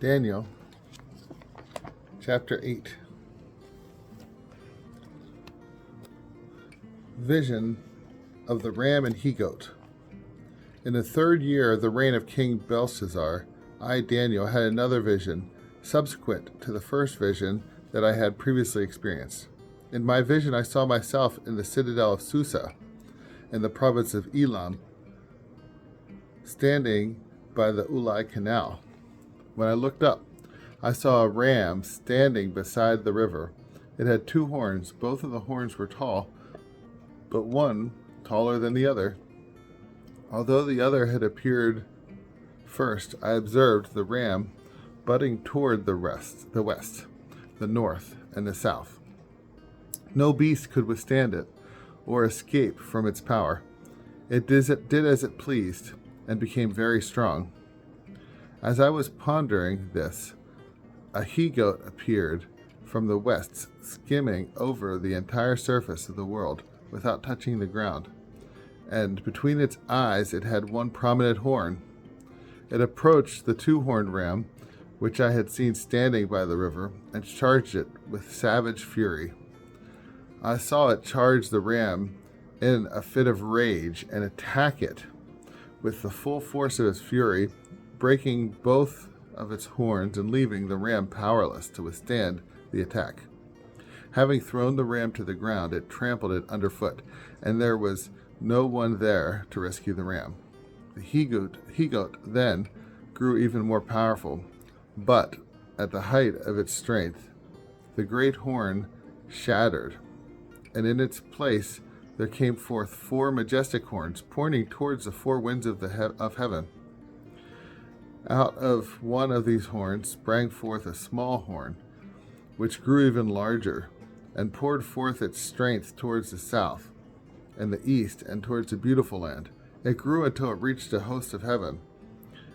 Daniel chapter 8. Vision of the ram and he-goat. In the 3rd year of the reign of King Belshazzar, I, Daniel, had another vision, subsequent to the first vision that I had previously experienced. In my vision I saw myself in the citadel of Susa, in the province of Elam, standing by the Ulai Canal. When I looked up, I saw a ram standing beside the river. It had 2 horns. Both of the horns were tall, but one taller than the other. Although the other had appeared first, I observed the ram butting toward the west, the north, and the south. No beast could withstand it or escape from its power. It did as it pleased and became very strong. As I was pondering this, a he-goat appeared from the west, skimming over the entire surface of the world without touching the ground, and between its eyes it had 1 prominent horn. It approached the 2-horned ram, which I had seen standing by the river, and charged it with savage fury. I saw it charge the ram in a fit of rage and attack it with the full force of its fury, breaking both of its horns and leaving the ram powerless to withstand the attack. Having thrown the ram to the ground, it trampled it underfoot, and there was no one there to rescue the ram. The he-goat then grew even more powerful, but at the height of its strength, the great horn shattered, and in its place there came forth 4 majestic horns, pointing towards the 4 winds of heaven. Out of one of these horns sprang forth a small horn, which grew even larger, and poured forth its strength towards the south and the east and towards the beautiful land. It grew until it reached the host of heaven,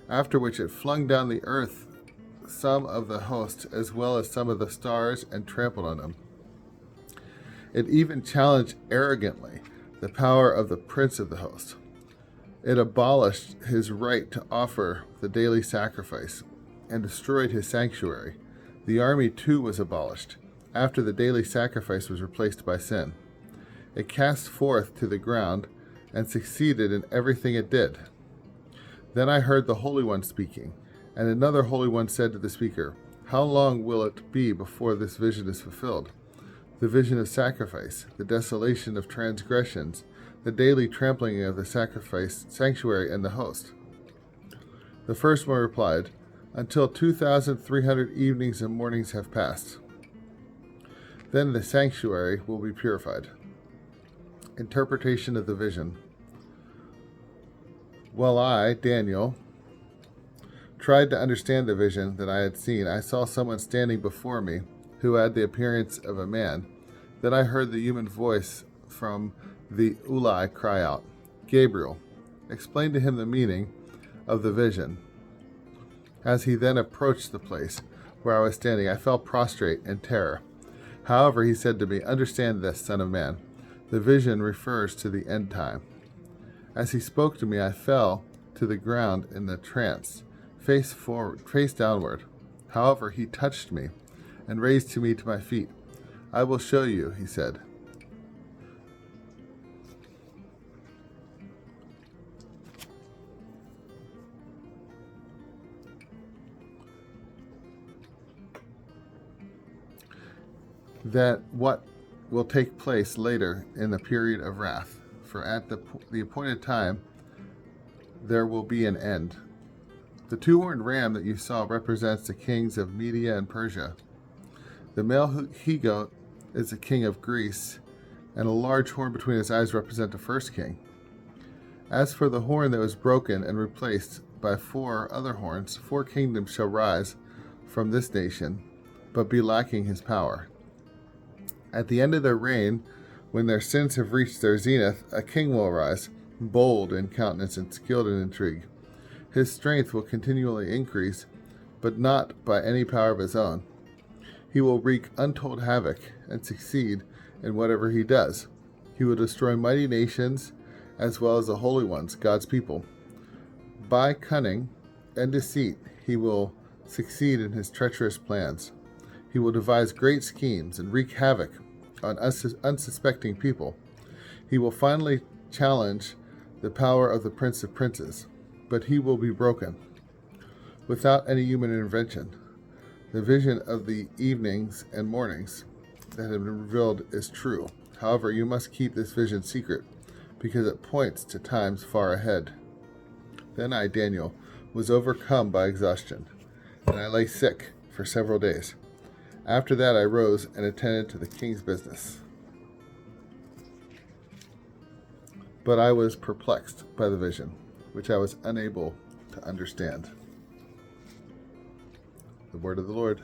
after which it flung down the earth some of the host as well as some of the stars and trampled on them. It even challenged arrogantly the power of the prince of the host. It abolished his right to offer the daily sacrifice and destroyed his sanctuary. The army too was abolished, after the daily sacrifice was replaced by sin. It cast forth to the ground and succeeded in everything it did. Then I heard the Holy One speaking, and another Holy One said to the speaker, "How long will it be before this vision is fulfilled? The vision of sacrifice, the desolation of transgressions, the daily trampling of the sanctuary and the host." The first one replied, "Until 2,300 evenings and mornings have passed. Then the sanctuary will be purified." Interpretation of the vision. While I, Daniel, tried to understand the vision that I had seen, I saw someone standing before me who had the appearance of a man. Then I heard the human voice from the Ulai cry out, "Gabriel, explain to him the meaning of the vision." As he then approached the place where I was standing, I fell prostrate in terror. However, he said to me, "Understand this, son of man. The vision refers to the end time." As he spoke to me, I fell to the ground in a trance, face downward. However, he touched me and raised me to my feet. "I will show you," he said. That what will take place later in the period of wrath, for at the appointed time there will be an end. The 2-horned ram that you saw represents the kings of Media and Persia. The male he-goat is the king of Greece, and a large horn between his eyes represents the first king. As for the horn that was broken and replaced by 4 other horns, 4 kingdoms shall rise from this nation, but be lacking his power. At the end of their reign, when their sins have reached their zenith, a king will arise, bold in countenance and skilled in intrigue. His strength will continually increase, but not by any power of his own. He will wreak untold havoc and succeed in whatever he does. He will destroy mighty nations as well as the holy ones, God's people. By cunning and deceit, he will succeed in his treacherous plans. He will devise great schemes and wreak havoc on unsuspecting people. He will finally challenge the power of the Prince of Princes, but he will be broken without any human intervention. The vision of the evenings and mornings that have been revealed is true. However, you must keep this vision secret, because it points to times far ahead. Then I, Daniel, was overcome by exhaustion, and I lay sick for several days. After that I rose and attended to the king's business. But I was perplexed by the vision, which I was unable to understand. The word of the Lord.